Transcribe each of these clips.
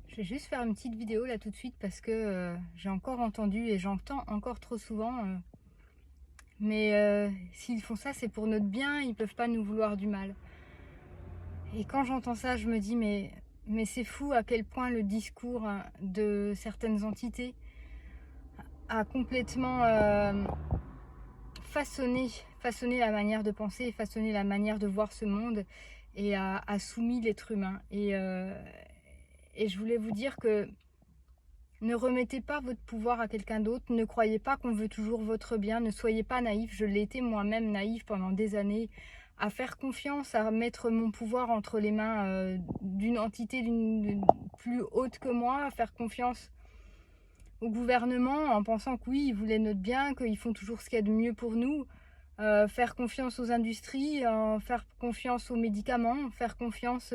Je vais juste faire une petite vidéo là tout de suite parce que j'ai encore entendu et j'entends encore trop souvent. Mais s'ils font ça, c'est pour notre bien, ils peuvent pas nous vouloir du mal. Et quand j'entends ça, je me dis mais c'est fou à quel point le discours de certaines entités a complètement façonné la manière de penser, façonné la manière de voir ce monde et a soumis l'être humain. Et je voulais vous dire que ne remettez pas votre pouvoir à quelqu'un d'autre, ne croyez pas qu'on veut toujours votre bien, ne soyez pas naïf. Je l'ai été moi-même naïf pendant des années, à faire confiance, à mettre mon pouvoir entre les mains d'une entité plus haute que moi, à faire confiance au gouvernement en pensant que oui, ils voulaient notre bien, qu'ils font toujours ce qu'il y a de mieux pour nous. Faire confiance aux industries, faire confiance aux médicaments, faire confiance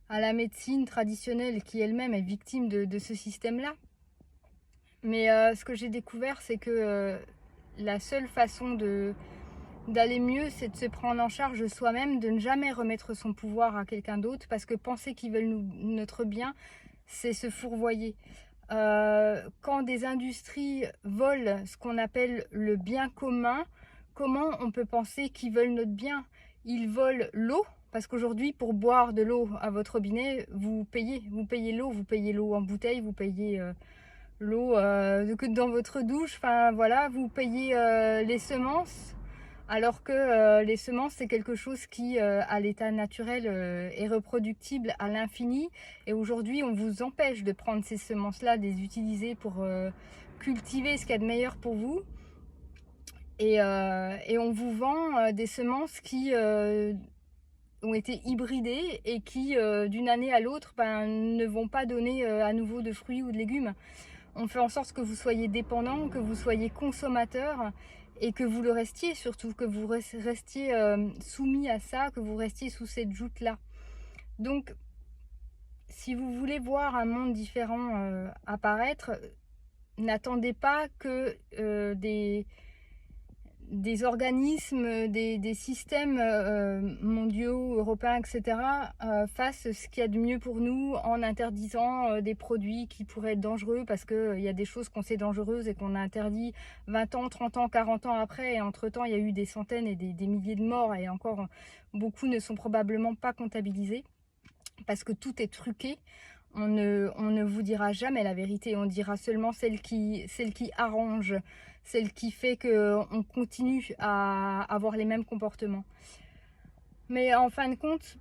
à la médecine traditionnelle qui elle-même est victime de ce système-là. Mais ce que j'ai découvert, c'est que la seule façon d'aller mieux, c'est de se prendre en charge soi-même, de ne jamais remettre son pouvoir à quelqu'un d'autre, parce que penser qu'ils veulent notre bien, c'est se fourvoyer. Quand des industries volent ce qu'on appelle le bien commun, comment on peut penser qu'ils veulent notre bien? Ils volent l'eau, parce qu'aujourd'hui, pour boire de l'eau à votre robinet, vous payez l'eau en bouteille, vous payez l'eau dans votre douche, enfin voilà, vous payez les semences, alors que les semences c'est quelque chose qui à l'état naturel est reproductible à l'infini, et aujourd'hui on vous empêche de prendre ces semences là, de les utiliser pour cultiver ce qu'il y a de meilleur pour vous, et on vous vend des semences qui ont été hybridées et qui d'une année à l'autre ne vont pas donner à nouveau de fruits ou de légumes. On fait en sorte que vous soyez dépendant, que vous soyez consommateur, et que vous le restiez, surtout que vous restiez soumis à ça, que vous restiez sous cette joute-là. Donc, si vous voulez voir un monde différent apparaître, n'attendez pas que des organismes, des systèmes mondiaux, européens, etc. Fassent ce qu'il y a de mieux pour nous en interdisant des produits qui pourraient être dangereux, parce qu'il y a des choses qu'on sait dangereuses et qu'on a interdit 20 ans, 30 ans, 40 ans après, et entre-temps il y a eu des centaines et des milliers de morts, et encore beaucoup ne sont probablement pas comptabilisés, parce que tout est truqué. On ne vous dira jamais la vérité, on dira seulement celle qui arrange, celle qui fait qu'on continue à avoir les mêmes comportements. Mais en fin de compte,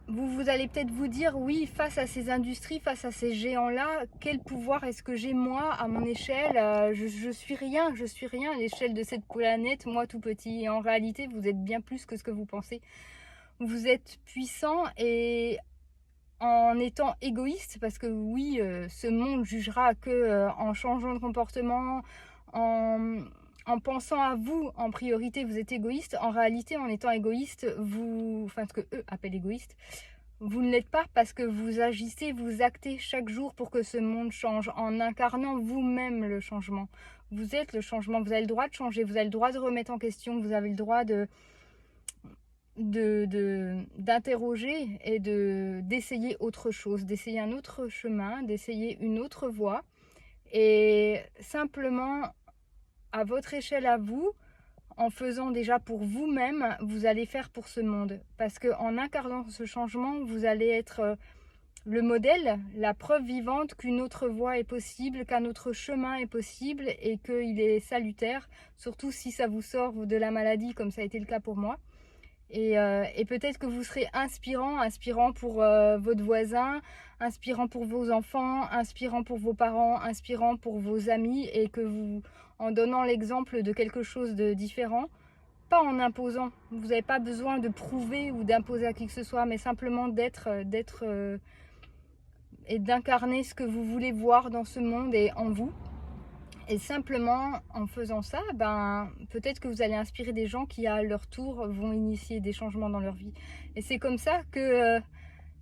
vous allez peut-être vous dire, oui, face à ces industries, face à ces géants-là, quel pouvoir est-ce que j'ai moi à mon échelle? Je suis rien à l'échelle de cette planète, moi tout petit. Et en réalité, vous êtes bien plus que ce que vous pensez. Vous êtes puissant, et en étant égoïste, parce que oui, ce monde jugera que en changeant de comportement, en pensant à vous en priorité, vous êtes égoïste. En réalité, en étant égoïste, enfin ce que eux appellent égoïste, vous ne l'êtes pas, parce que vous agissez, vous actez chaque jour pour que ce monde change, en incarnant vous-même le changement. Vous êtes le changement, vous avez le droit de changer, vous avez le droit de remettre en question, vous avez le droit d'interroger et d'essayer autre chose, d'essayer un autre chemin, d'essayer une autre voie, et simplement à votre échelle à vous, en faisant déjà pour vous-même, vous allez faire pour ce monde, parce qu'en incarnant ce changement, vous allez être le modèle, la preuve vivante qu'une autre voie est possible, qu'un autre chemin est possible, et qu'il est salutaire, surtout si ça vous sort de la maladie comme ça a été le cas pour moi. Et peut-être que vous serez inspirant pour votre voisin, inspirant pour vos enfants, inspirant pour vos parents, inspirant pour vos amis, et que vous, en donnant l'exemple de quelque chose de différent, pas en imposant, vous n'avez pas besoin de prouver ou d'imposer à qui que ce soit, mais simplement d'être et d'incarner ce que vous voulez voir dans ce monde et en vous. Et simplement en faisant ça, peut-être que vous allez inspirer des gens qui à leur tour vont initier des changements dans leur vie. Et c'est comme ça que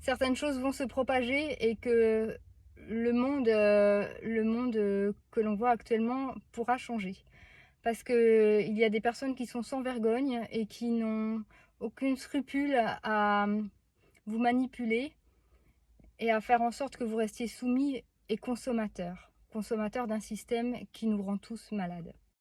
certaines choses vont se propager, et que le monde que l'on voit actuellement pourra changer. Parce qu'il y a des personnes qui sont sans vergogne et qui n'ont aucun scrupule à vous manipuler et à faire en sorte que vous restiez soumis et consommateurs d'un système qui nous rend tous malades.